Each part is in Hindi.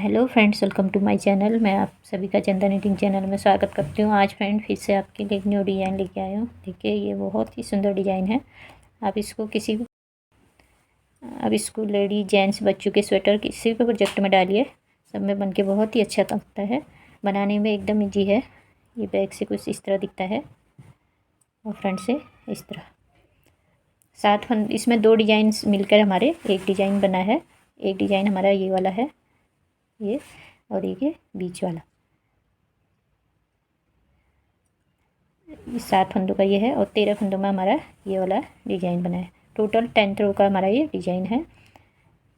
Hello friends, welcome to my channel. मैं आप सभी का चंदा निटिंग चैनल में स्वागत करती हूँ। आज फ्रेंड फिर से आपके लिए एक न्यू डिज़ाइन लेके आई हूँ। देखिए, ये बहुत ही सुंदर डिज़ाइन है। आप इसको अब इसको लेडी जेंट्स बच्चों के स्वेटर किसी भी प्रोजेक्ट में डालिए, सब में बन के बहुत ही अच्छा लगता है। बनाने में एकदम ईजी है। ये बैक से कुछ इस तरह दिखता है और फ्रंट से इस तरह। इसमें दो डिज़ाइन मिलकर हमारे एक डिज़ाइन बना है। एक डिज़ाइन हमारा ये वाला है, ये, और एक ये बीच वाला। इस 7 फंदों का ये है और 13 फंदों में हमारा ये वाला डिज़ाइन बना है। टोटल 10 रो का हमारा ये डिज़ाइन है।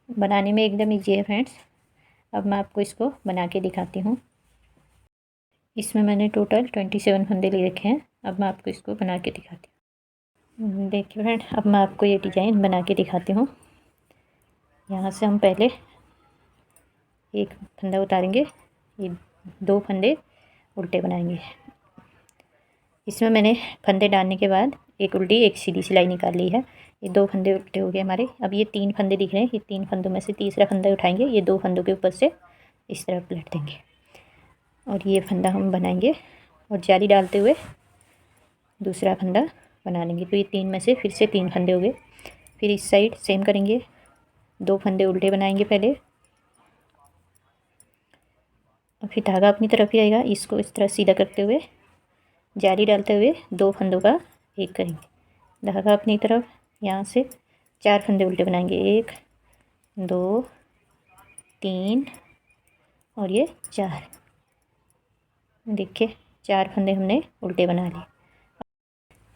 बनाने में एकदम ईजी है फ्रेंड्स। अब मैं आपको इसको बना के दिखाती हूँ। इसमें मैंने टोटल 27 फंदे ले रखे हैं। अब मैं आपको इसको बना के दिखाती हूँ। देखिए फ्रेंड, अब मैं आपको ये डिज़ाइन बना के दिखाती हूँ। यहाँ से हम पहले एक फंदा उतारेंगे, ये 2 फंदे उल्टे बनाएंगे। इसमें मैंने फंदे डालने के बाद एक उल्टी एक सीधी सिलाई निकाल ली है। ये 2 फंदे उल्टे हो गए हमारे। अब ये 3 फंदे दिख रहे हैं, ये 3 फंदों में से तीसरा फंदा उठाएंगे, ये 2 फंदों के ऊपर से इस तरह पलट देंगे और ये फंदा हम बनाएंगे और जाली डालते हुए दूसरा फंदा बना लेंगे। तो ये 3 में से फिर से 3 फंदे हो गए। फिर इस साइड सेम करेंगे, 2 फंदे उल्टे बनाएंगे पहले और फिर धागा अपनी तरफ ही आएगा। इसको इस तरह सीधा करते हुए जाली डालते हुए 2 फंदों का एक करेंगे, धागा अपनी तरफ। यहाँ से 4 फंदे उल्टे बनाएंगे, 1 2 3 और ये 4। देखिए, 4 फंदे हमने उल्टे बना लिए।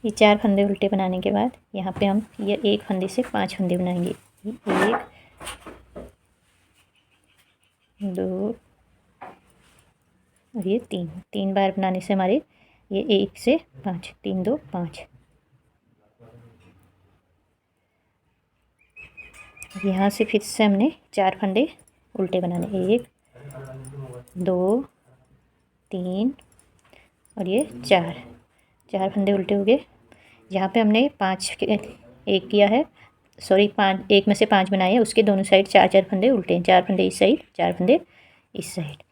ये 4 फंदे उल्टे बनाने के बाद यहाँ पे हम ये एक फंदे से 5 फंदे बनाएंगे। 1 2 और ये 3 बार बनाने से हमारे ये 1 से 5, 3 2 5। यहाँ से फिर से हमने 4 फंदे उल्टे बनाने, 1 2 3 और ये 4 फंदे उल्टे हो गए। यहाँ पे हमने 5 एक किया है, सॉरी 5, एक में से 5 बनाए हैं, उसके दोनों साइड 4 फंदे उल्टे हैं। 4 फंदे इस साइड, 4 फंदे इस साइड।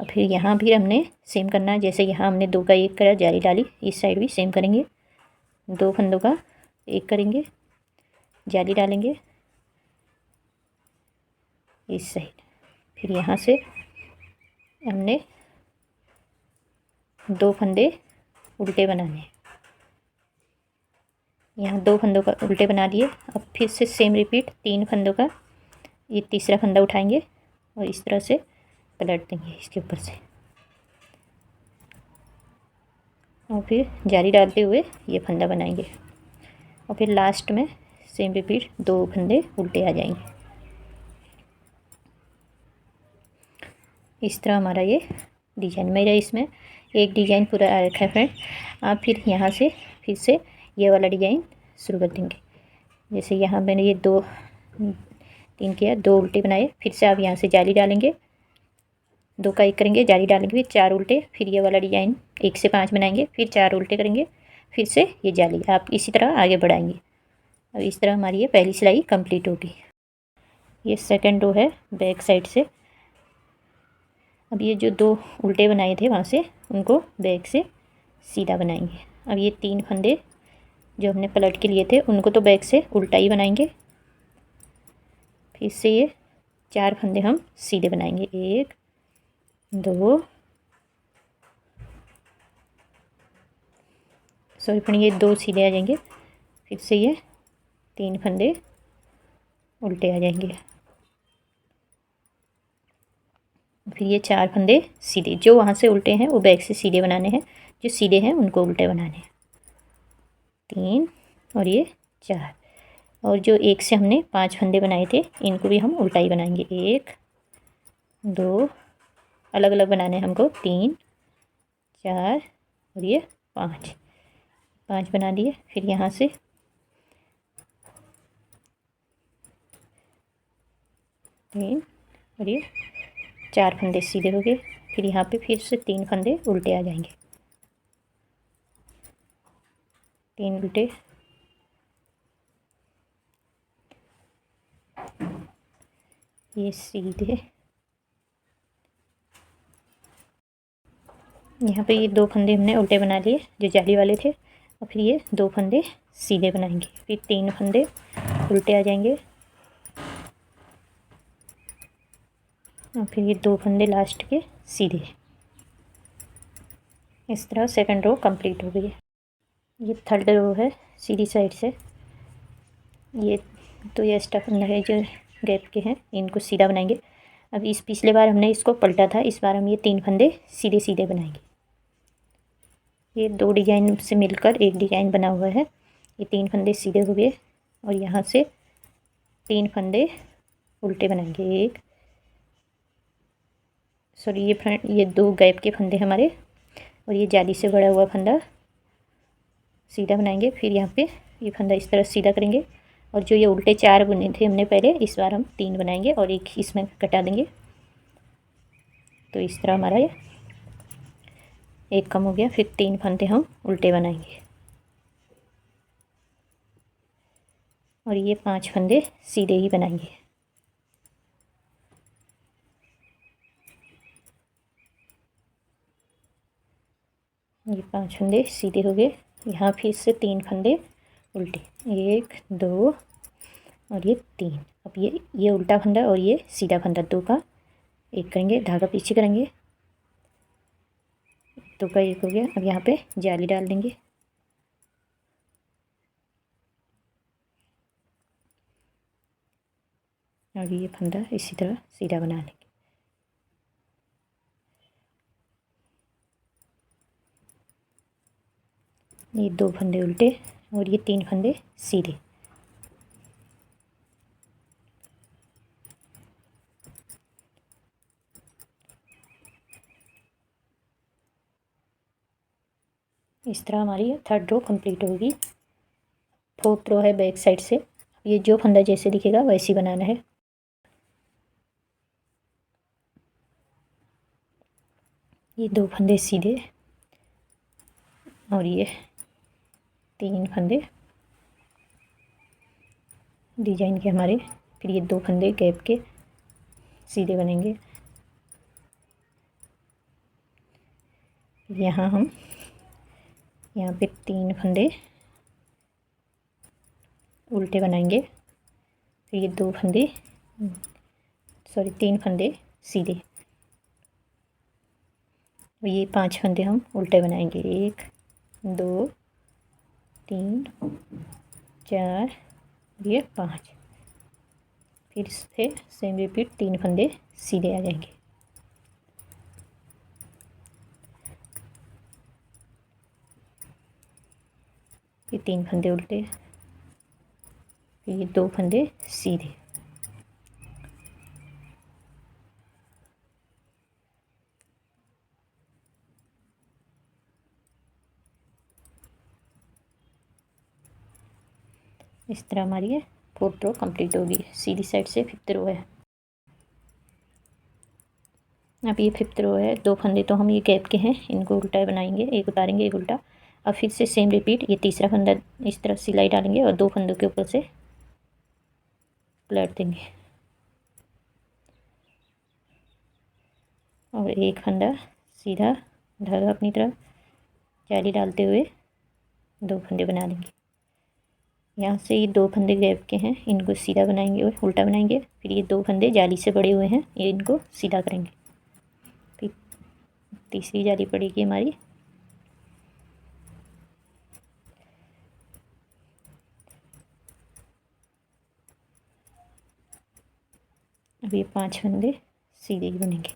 और फिर यहाँ भी हमने सेम करना है, जैसे यहाँ हमने 2 का 1 करा, जाली डाली, इस साइड भी सेम करेंगे। 2 फंदों का 1 करेंगे, जाली डालेंगे इस साइड। फिर यहाँ से हमने 2 फंदे उल्टे बनाने हैं। यहाँ 2 फंदों का उल्टे बना लिए। अब फिर से सेम रिपीट, 3 फंदों का ये तीसरा फंदा उठाएंगे और इस तरह से पलट देंगे इसके ऊपर से और फिर जाली डालते हुए ये फंदा बनाएंगे और फिर लास्ट में सेम रिपीट, 2 फंदे उल्टे आ जाएंगे। इस तरह हमारा ये डिज़ाइन, मेरा इसमें एक डिज़ाइन पूरा आ रखा है फ्रेंड। आप फिर यहाँ से फिर से ये वाला डिज़ाइन शुरू कर देंगे। जैसे यहाँ मैंने ये 2 3 किया, 2 उल्टे बनाए, फिर से आप यहाँ से जाली डालेंगे, 2 का 1 करेंगे, जाली डालेंगे, फिर 4 उल्टे, फिर ये वाला डिज़ाइन 1 से 5 बनाएंगे, फिर 4 उल्टे करेंगे, फिर से ये जाली। आप इसी तरह आगे बढ़ाएंगे। अब इस तरह हमारी ये पहली सिलाई कंप्लीट होगी। ये सेकंड रो है बैक साइड से। अब ये जो 2 उल्टे बनाए थे वहाँ से उनको बैक से सीधा बनाएंगे। अब ये 3 फंदे जो हमने पलट के लिए थे उनको तो बैक से उल्टा ही बनाएंगे। फिर से ये 4 फंदे हम सीधे बनाएंगे, 1 2 सॉरी फ्रेंड, ये 2 सीधे आ जाएंगे। फिर से ये 3 फंदे उल्टे आ जाएंगे। फिर ये 4 फंदे सीधे, जो वहाँ से उल्टे हैं वो बैक से सीधे बनाने हैं, जो सीधे हैं उनको उल्टे बनाने हैं। 3 और ये 4। और जो 1 से हमने 5 फंदे बनाए थे इनको भी हम उल्टा ही बनाएंगे। 1 2 अलग अलग बनाने हैं हमको, 3 4 और ये 5 बना दिए। फिर यहाँ से 3 और ये 4 फंदे सीधे हो गए। फिर यहाँ पे फिर से 3 फंदे उल्टे आ जाएंगे, 3 उल्टे, ये सीधे यहाँ पे ये 2 फंदे हमने उल्टे बना लिए जो जाली वाले थे, और फिर ये 2 फंदे सीधे बनाएंगे, फिर 3 फंदे उल्टे आ जाएंगे, और फिर ये 2 फंदे लास्ट के सीधे। इस तरह सेकंड रो कंप्लीट हो गई है। ये थर्ड रो है सीधी साइड से। ये तो ये एक्स्ट्रा फंदा है जो गैप के हैं, इनको सीधा बनाएंगे। अब इस पिछले बार हमने इसको पलटा था, इस बार हम ये 3 फंदे सीधे सीधे बनाएंगे। ये 2 डिजाइन से मिलकर एक डिजाइन बना हुआ है। ये 3 फंदे सीधे हो गए, और यहाँ से 3 फंदे उल्टे बनाएंगे। एक सॉरी ये फ्रंट, ये 2 गैप के फंदे हमारे, और ये जाली से बड़ा हुआ फंदा सीधा बनाएंगे। फिर यहाँ पे ये फंदा इस तरह सीधा करेंगे, और जो ये उल्टे 4 बुने थे हमने पहले, इस बार हम 3 बनाएंगे और एक इसमें कटा देंगे। तो इस तरह हमारा ये एक कम हो गया। फिर 3 फंदे हम उल्टे बनाएंगे, और ये 5 फंदे सीधे ही बनाएंगे। ये 5 फंदे सीधे हो गए। यहाँ फिर से 3 फंदे उल्टे, 1 2 और ये 3। अब ये उल्टा फंदा और ये सीधा फंदा, 2 का 1 करेंगे, धागा पीछे करेंगे, 2 का 1 हो गया। अब यहाँ पे जाली डाल देंगे, और ये फंदा इसी तरह सीधा बना लेंगे। ये 2 फंदे उल्टे और ये 3 फंदे सीधे। इस तरह हमारी थर्ड रो कंप्लीट होगी। फोर्थ रो है बैक साइड से। ये जो फंदा जैसे दिखेगा वैसे ही बनाना है। ये 2 फंदे सीधे, और ये 3 फंदे डिजाइन के हमारे। फिर ये 2 फंदे गैप के सीधे बनेंगे। यहाँ हम यहाँ पे 3 फंदे उल्टे बनाएंगे, फिर ये 2 फंदे सॉरी 3 फंदे सीधे, ये 5 फंदे हम उल्टे बनाएंगे। 1 2 3 4, ये 5। फिर से सेम रिपीट, 3 फंदे सीधे आ जाएंगे। फिर 3 फंदे उल्टे, फिर ये 2 फंदे सीधे। इस तरह हमारी ये फोर्थ रो कंप्लीट होगी। सीधी साइड से फिफ्थ रो है। अब ये फिफ्थ रो है। 2 फंदे तो हम ये गैप के हैं, इनको उल्टा बनाएंगे, एक उतारेंगे एक उल्टा। अब फिर से सेम रिपीट, ये तीसरा फंदा इस तरफ सिलाई डालेंगे और 2 फंदों के ऊपर से पलट देंगे, और एक फंदा सीधा धागा अपनी तरफ जाली डालते हुए 2 फंदे बना लेंगे। यहाँ से ये 2 फंदे गैप के हैं, इनको सीधा बनाएंगे और उल्टा बनाएंगे। फिर ये 2 फंदे जाली से बड़े हुए हैं, ये इनको सीधा करेंगे। फिर तीसरी जाली पड़ेगी हमारी, अब ये 5 फंदे सीधे ही बनेंगे।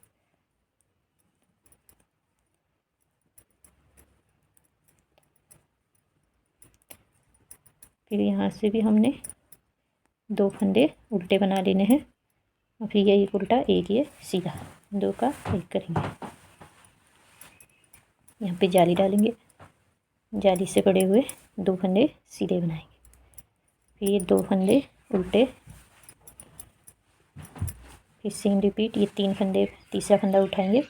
फिर यहाँ से भी हमने 2 फंदे उल्टे बना लेने हैं, और फिर ये एक उल्टा एक ये सीधा, 2 का 1 करेंगे। यहाँ पे जाली डालेंगे, जाली से पड़े हुए 2 फंदे सीधे बनाएंगे। फिर ये 2 फंदे उल्टे, फिर सेम रिपीट, ये 3 फंदे, तीसरा फंदा उठाएंगे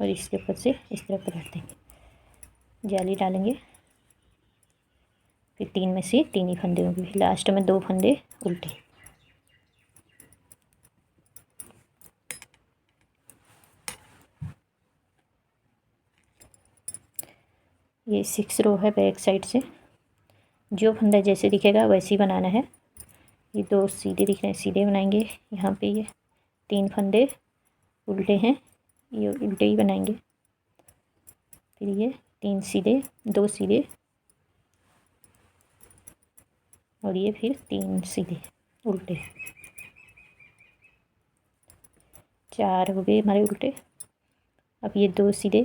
और इसके ऊपर से इस तरह पलट देंगे, जाली डालेंगे। फिर 3 में से 3 ही फंदे होंगे। फिर लास्ट में 2 फंदे उल्टे, ये 6 रो है बैक साइड से। जो फंदा जैसे दिखेगा वैसे ही बनाना है। ये 2 सीधे दिख रहे हैं, सीधे बनाएंगे। यहाँ पे ये 3 फंदे उल्टे हैं, ये उल्टे ही बनाएंगे। फिर ये 3 सीधे, 2 सीधे और ये फिर 3 सीधे उल्टे। 4 हो गए हमारे उल्टे। अब ये 2 सीधे,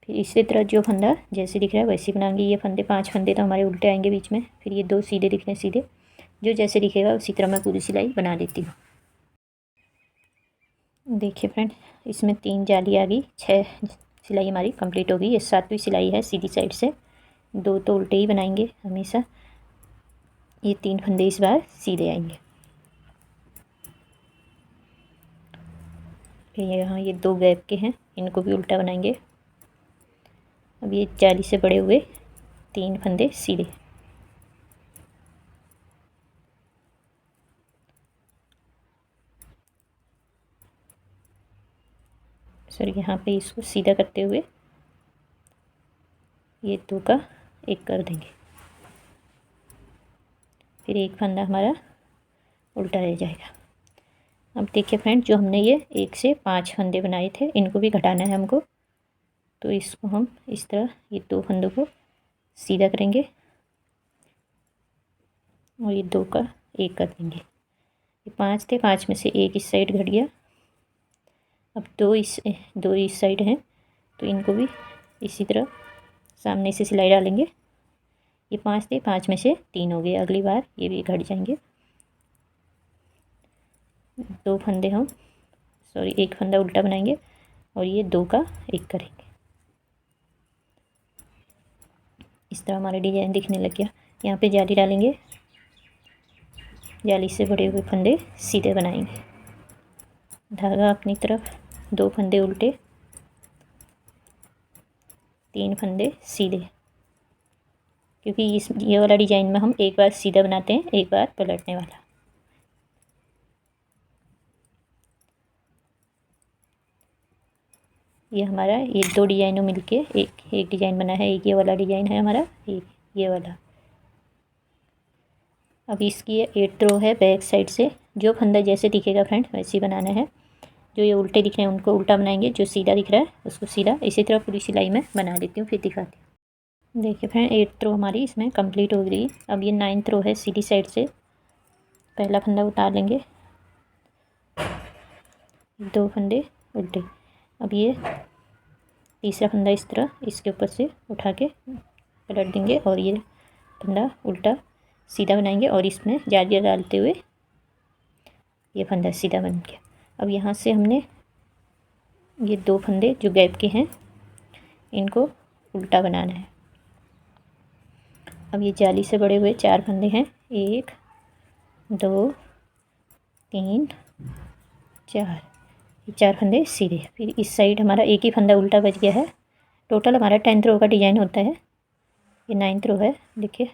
फिर इसी तरह जो फंदा जैसे दिख रहा है वैसे बनाएंगे। ये फंदे 5 फंदे तो हमारे उल्टे आएंगे बीच में। फिर ये 2 सीधे दिख रहे हैं, सीधे जो जैसे दिखेगा उसी तरह मैं पूरी सिलाई बना देती हूँ। देखिए फ्रेंड, इसमें 3 जाली आ गई, 6 सिलाई हमारी कंप्लीट होगी। ये 7वीं सिलाई है सीधी साइड से। 2 तो उल्टे ही बनाएंगे हमेशा। ये 3 फंदे इस बार सीधे आएंगे। फिर यहाँ ये 2 गैप के हैं, इनको भी उल्टा बनाएंगे। अब ये जाली से बड़े हुए 3 फंदे सीधे। सॉरी, यहाँ पे इसको सीधा करते हुए ये 2 का 1 कर देंगे। फिर एक फंदा हमारा उल्टा रह जाएगा। अब देखिए फ्रेंड, जो हमने ये 1 से 5 फंदे बनाए थे इनको भी घटाना है हमको। तो इसको हम इस तरह ये 2 फंदों को सीधा करेंगे और ये 2 का 1 कर देंगे। ये 5 थे, 5 में से 1 इस साइड घट गया। अब 2 इस साइड हैं, तो इनको भी इसी तरह सामने से सिलाई डालेंगे। ये 5 थे, 5 में से 3 हो गए। अगली बार ये भी घट जाएंगे। 2 फंदे हम सॉरी 1 फंदा उल्टा बनाएंगे और ये 2 का 1 करेंगे। इस तरह हमारा डिजाइन दिखने लग गया। यहाँ पे जाली डालेंगे, जाली से बड़े हुए फंदे सीधे बनाएंगे। धागा अपनी तरफ, 2 फंदे उल्टे, 3 फंदे सीधे। क्योंकि ये वाला डिजाइन में हम एक बार सीधा बनाते हैं, एक बार पलटने वाला। ये हमारा ये 2 डिजाइनों मिलके एक डिजाइन बना है। एक ये वाला डिजाइन है हमारा, एक ये वाला। अब इसकी ये 8th रो है बैक साइड से। जो फंदा जैसे दिखेगा फ्रेंड वैसे ही बनाना है। जो ये उल्टे दिख रहे हैं उनको उल्टा बनाएंगे, जो सीधा दिख रहा है उसको सीधा। इसी तरह पूरी सिलाई में बना देती हूँ, फिर दिखाती हूँ। देखिए फ्रेंड, 8th रो हमारी इसमें कंप्लीट हो गई। अब ये 9th रो है सीधी साइड से। पहला फंदा उतार लेंगे, 2 फंदे उल्टे। अब ये तीसरा फंदा इस तरह इसके ऊपर से उठा के पलट देंगे और ये फंदा उल्टा सीधा बनाएंगे और इसमें जालियाँ डालते हुए ये फंदा सीधा बन गया। अब यहाँ से हमने ये 2 फंदे जो गैप के हैं इनको उल्टा बनाना है। अब ये जाली से बड़े हुए 4 फंदे हैं, 1 2 3 4। ये 4 फंदे सीधे। फिर इस साइड हमारा एक ही फंदा उल्टा बच गया है। टोटल हमारा 10th रो का डिजाइन होता है। ये 9th रो है। देखिए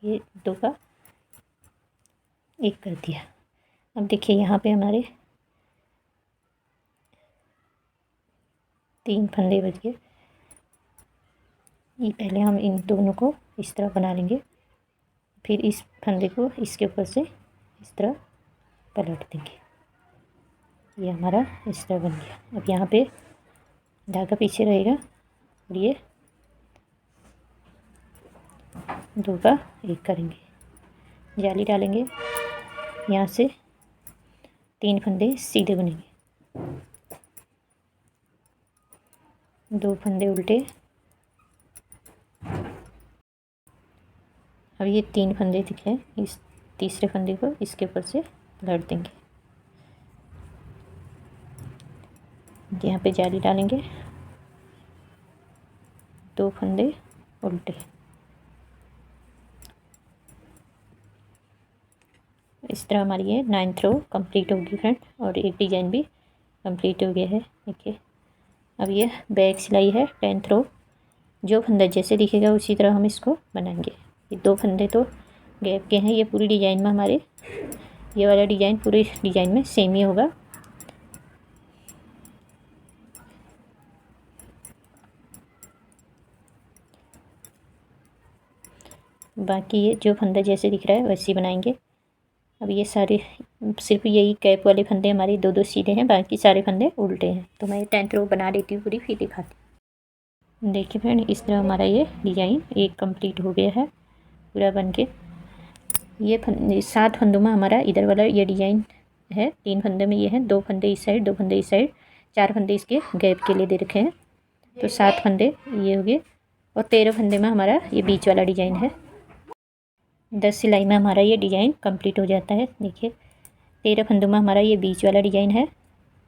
ये 2 का 1 कर दिया। अब देखिए यहाँ पे हमारे 3 फंदे बच गए। ये पहले हम इन दोनों को इस तरह बना लेंगे, फिर इस फंदे को इसके ऊपर से इस तरह पलट देंगे। ये हमारा इस तरह बन गया। अब यहाँ पे धागा पीछे रहेगा और ये 2 का 1 करेंगे, जाली डालेंगे। यहाँ से 3 फंदे सीधे बनेंगे, 2 फंदे उल्टे। अब ये 3 फंदे दिख रहे हैं, इस तीसरे फंदे को इसके ऊपर से पलट देंगे। यहाँ पे जाली डालेंगे, 2 फंदे उल्टे। इस तरह हमारी ये 9th रो कंप्लीट होगी फ्रेंड, और एक डिजाइन भी कंप्लीट हो गया है। देखिए अब ये बैक सिलाई है 10th रो। जो फंदा जैसे दिखेगा उसी तरह हम इसको बनाएंगे। ये 2 फंदे तो गैप के हैं। ये पूरी डिजाइन में हमारे ये वाला डिजाइन पूरे डिजाइन में सेम ही होगा। बाकी ये जो फंदा जैसे दिख रहा है वैसे ही बनाएंगे। अब ये सारे सिर्फ यही कैप वाले फंदे हमारे दो दो सीधे हैं, बाकी सारे फंदे उल्टे हैं। तो मैं 10th रो बना देती हूँ पूरी, फिर दिखाती हूँ। देखिए फ्रेंड, इस तरह हमारा ये डिज़ाइन एक कंप्लीट हो गया है पूरा बन के। ये 7 फंदों में हमारा इधर वाला ये डिज़ाइन है। 3 फंदे में ये है, 2 फंदे इस साइड, 2 फंदे इस साइड, 4 फंदे इसके गैप के लिए दे रखे हैं। तो 7 फंदे ये हो गए। और 13 फंदे में हमारा ये बीच वाला डिज़ाइन है। 10 सिलाई में हमारा ये डिज़ाइन कंप्लीट हो जाता है। देखिए 13 फंदों में हमारा ये बीच वाला डिज़ाइन है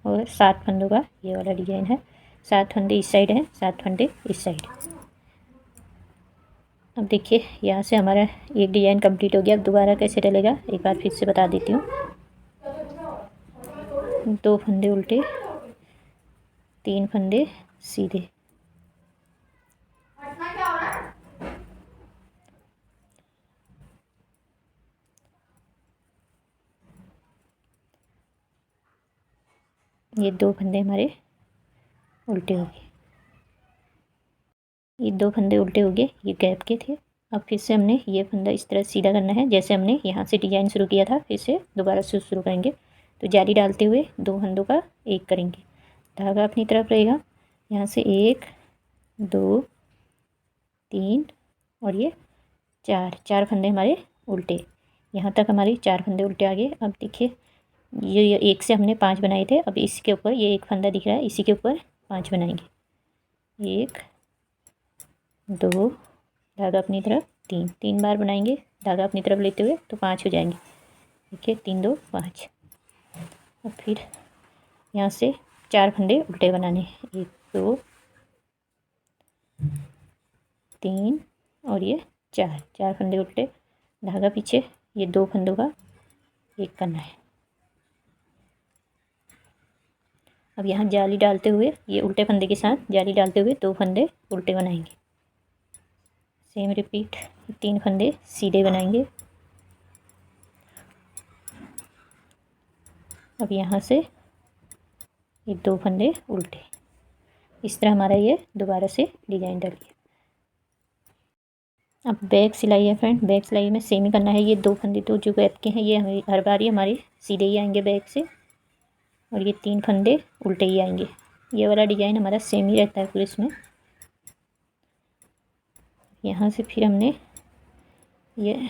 और 7 फंदों का ये वाला डिज़ाइन है। 7 फंदे इस साइड हैं, 7 फंदे इस साइड। अब देखिए यहाँ से हमारा एक डिज़ाइन कंप्लीट हो गया। अब दोबारा कैसे डलेगा एक बार फिर से बता देती हूँ। 2 फंदे उल्टे, 3 फंदे सीधे, ये 2 फंदे हमारे उल्टे हो गए। ये 2 फंदे उल्टे हो गए, ये गैप के थे। अब फिर से हमने ये फंदा इस तरह सीधा करना है जैसे हमने यहाँ से डिज़ाइन शुरू किया था। फिर से दोबारा से शुरू करेंगे। तो जाली डालते हुए 2 फंदों का एक करेंगे। धागा अपनी तरफ रहेगा। यहाँ से 1 2 3 और ये 4 फंदे हमारे उल्टे। यहाँ तक हमारे 4 फंदे उल्टे आ गए। अब देखिए ये एक से हमने 5 बनाए थे। अब इसके ऊपर ये एक फंदा दिख रहा है, इसी के ऊपर 5 बनाएंगे। 1 2, धागा अपनी तरफ 3 बार बनाएंगे। धागा अपनी तरफ लेते हुए तो 5 हो जाएंगे। देखिए 3 2 5। और फिर यहाँ से 4 फंदे उल्टे बनाने, 1 2 3 और ये 4 फंदे उल्टे। धागा पीछे, ये 2 फंदों का एक करना है। अब यहाँ जाली डालते हुए ये उल्टे फंदे के साथ जाली डालते हुए 2 फंदे उल्टे बनाएंगे। सेम रिपीट, 3 फंदे सीधे बनाएंगे। अब यहाँ से ये 2 फंदे उल्टे। इस तरह हमारा ये दोबारा से डिज़ाइन डलिए। अब बैक सिलाई है फ्रेंड। बैक सिलाई में सेम ही करना है। ये 2 फंदे तो जो गैप के हैं ये हमें हर बार ही हमारे सीधे ही आएंगे बैक से, और ये 3 फंदे उल्टे ही आएंगे। ये वाला डिज़ाइन हमारा सेम ही रहता है पूरे इसमें। यहाँ से फिर हमने ये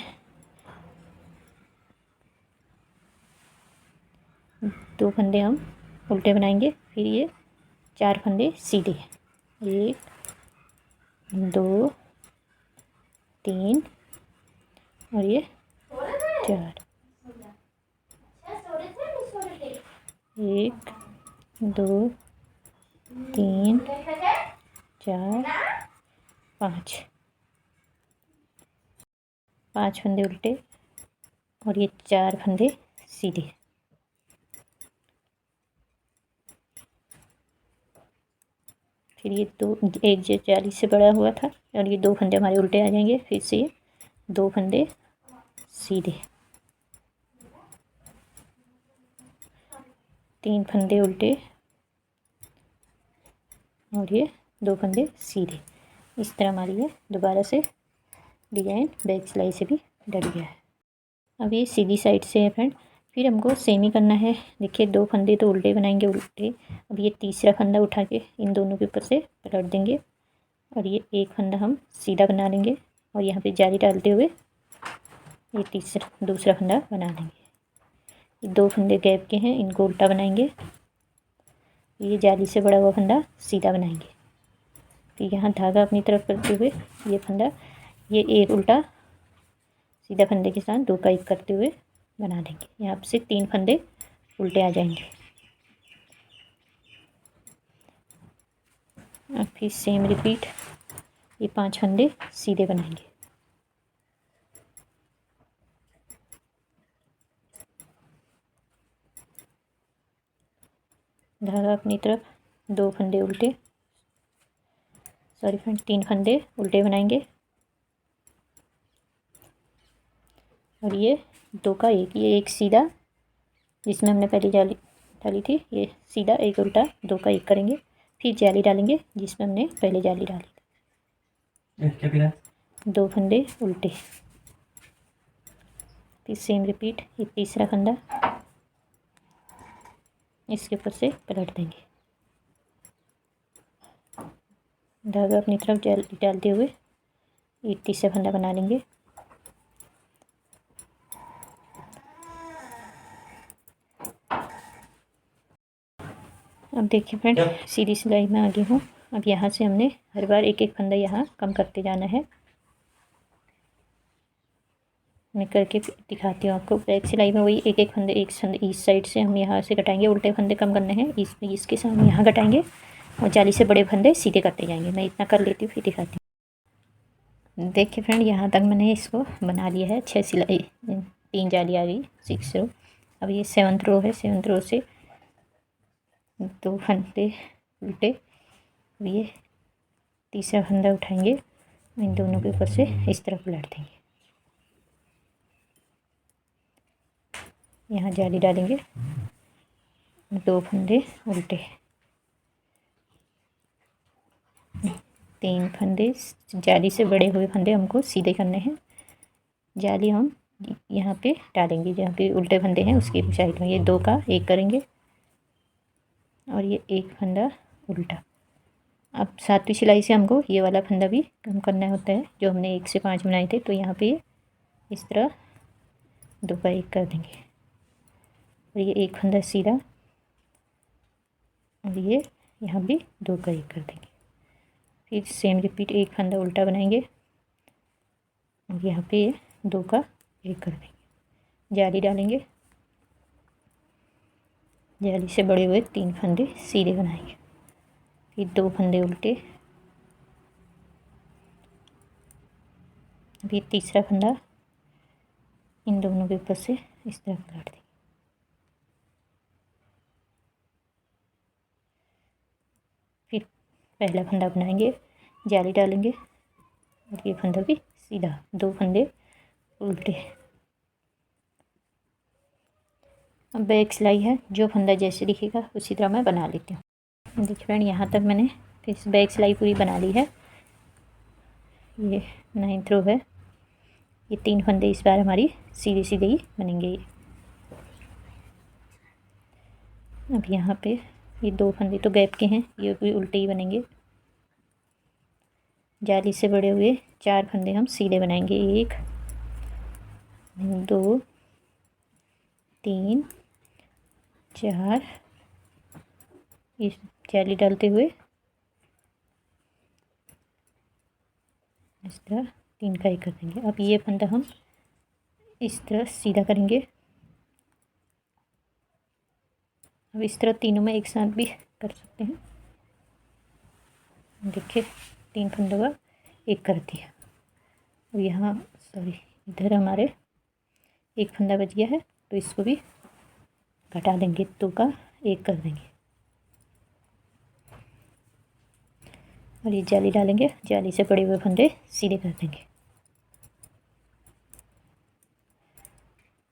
2 फंदे हम उल्टे बनाएंगे। फिर ये 4 फंदे सीधे, 1 2 3 और ये 4, 1 2 3 4 5 फंदे उल्टे और ये 4 फंदे सीधे। फिर ये 2 एक जो जाली से बड़ा हुआ था और ये 2 फंदे हमारे उल्टे आ जाएंगे। फिर से ये 2 फंदे सीधे, 3 फंदे उल्टे और ये 2 फंदे सीधे। इस तरह हमारी ये दोबारा से डिज़ाइन बैक सिलाई से भी डल गया है। अब ये सीधी साइड से है फ्रेंड। फिर हमको सेम ही करना है। देखिए 2 फंदे तो उल्टे बनाएंगे उल्टे। अब ये तीसरा फंदा उठा के इन दोनों के ऊपर से पलट देंगे और ये एक फंदा हम सीधा बना लेंगे और यहाँ पे जाली डालते हुए ये दूसरा फंदा बना लेंगे। ये 2 फंदे गैप के हैं, इनको उल्टा बनाएंगे। ये जाली से बड़ा हुआ फंदा सीधा बनाएंगे। फिर यहाँ धागा अपनी तरफ करते हुए ये फंदा, ये एक उल्टा सीधा फंदे के साथ 2 का एक करते हुए बना देंगे। यहाँ से 3 फंदे उल्टे आ जाएंगे। अब फिर सेम रिपीट, ये 5 फंदे सीधे बनाएंगे। धागा अपनी तरफ 2 फंदे उल्टे, सॉरी फ्रेंड 3 फंदे उल्टे बनाएंगे और ये 2 का एक, ये एक सीधा जिसमें हमने पहले जाली डाली थी, ये सीधा एक उल्टा 2 का एक करेंगे। फिर जाली डालेंगे जिसमें हमने पहले जाली डाली थी। 2 फंदे उल्टे, फिर सेम रिपीट, ये तीसरा फंदा इसके ऊपर से पलट देंगे। धागा अपनी तरफ डालते हुए ये तीसरा फंदा बना लेंगे। अब देखिए फ्रेंड, सीधी सिलाई में आगे हूँ। अब यहाँ से हमने हर बार एक एक फंदा यहाँ कम करते जाना है। मैं करके दिखाती हूँ आपको। बैक सिलाई में वही एक एक फंदे, एक फंदे इस साइड से हम यहाँ से घटाएंगे, उल्टे फंदे कम करने हैं, इसके साथ हम यहाँ घटाएंगे और जाली से बड़े फंदे सीधे करते जाएंगे। मैं इतना कर लेती हूँ फिर दिखाती हूँ। देखिए फ्रेंड, यहाँ तक मैंने इसको बना लिया है। 6 सिलाई, 3 जाली आ गई, 6 रो। अब ये 7th रो है। 7th रो से 2 फंदे उल्टे, ये तीसरा फंदा उठाएंगे, इन दोनों के ऊपर से इस तरफ उलट देंगे। यहाँ जाली डालेंगे, 2 फंदे उल्टे, 3 फंदे जाली से बड़े हुए फंदे हमको सीधे करने हैं। जाली हम यहाँ पे डालेंगे, जहाँ पे उल्टे फंदे हैं उसके साइड में। ये 2 का 1 करेंगे और ये 1 फंदा उल्टा। अब 7वीं सिलाई से हमको ये वाला फंदा भी कम करना होता है, जो हमने 1 से 5 बनाए थे। तो यहाँ पे इस तरह 2 का 1 कर देंगे और ये 1 फंदा सीधा, और ये यहाँ भी 2 का 1 कर देंगे। फिर सेम रिपीट, 1 फंदा उल्टा बनाएंगे और यहाँ पे ये 2 का 1 कर देंगे। जाली डालेंगे, जाली से बड़े हुए 3 फंदे सीधे बनाएंगे, फिर 2 फंदे उल्टे, फिर तीसरा फंदा इन दोनों के ऊपर से इस तरह काट देंगे। फिर पहला फंदा बनाएंगे, जाली डालेंगे और ये फंदा भी सीधा, 2 फंदे उल्टे। अब बैक सिलाई है, जो फंदा जैसे दिखेगा उसी तरह मैं बना लेती हूँ। देखिए फ्रेंड, यहाँ तक मैंने फिर बैक सिलाई पूरी बना ली है। ये 9th रो है। ये 3 फंदे इस बार हमारी सीधे सीधे ही बनेंगे। अब यहाँ पे ये 2 फंदे तो गैप के हैं, ये भी उल्टे ही बनेंगे। जाली से बड़े हुए 4 फंदे हम सीधे बनाएंगे, 1 2 3 4, इस जाली डालते हुए इस तरह 3 का 1 कर देंगे। अब ये फंदा हम इस तरह सीधा करेंगे। अब इस तरह तीनों में एक साथ भी कर सकते हैं। देखिए 3 फंदों का 1 कर दिया। और यहाँ इधर हमारे 1 फंदा बच गया है, तो इसको भी घटा देंगे, 2 का 1 कर देंगे और ये जाली डालेंगे, जाली से बड़े हुए फंदे सीधे कर देंगे।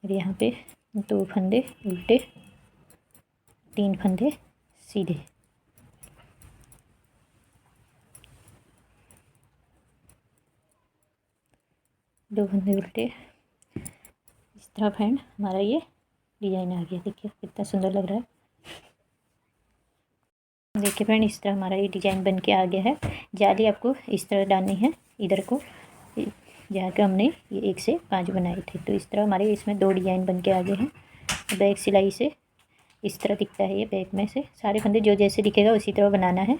और यहाँ पे 2 फंदे उल्टे, 3 फंदे सीधे। दो फंदे उल्टे। इस तरह फ्रेंड हमारा ये डिजाइन आ गया। देखिए कितना सुंदर लग रहा है। देखिए फ्रेंड, इस तरह हमारा ये डिजाइन बन के आ गया है। जाली आपको इस तरह डालनी है, इधर को, जहाँ के हमने ये 1 से 5 बनाए थे। तो इस तरह हमारे इसमें 2 डिजाइन बन के आ गए हैं। बैक सिलाई से इस तरह दिखता है ये। बैक में से सारे फंदे जो जैसे दिखेगा उसी तरह बनाना है।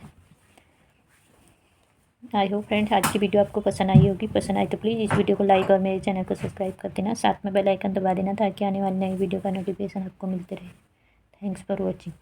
आई होप फ्रेंड्स आज की वीडियो आपको पसंद आई होगी। पसंद आई तो प्लीज़ इस वीडियो को लाइक और मेरे चैनल को सब्सक्राइब कर देना। साथ में बेल आइकन दबा देना ताकि आने वाली नई वीडियो का नोटिफिकेशन आपको मिलते रहे। Thanks for watching.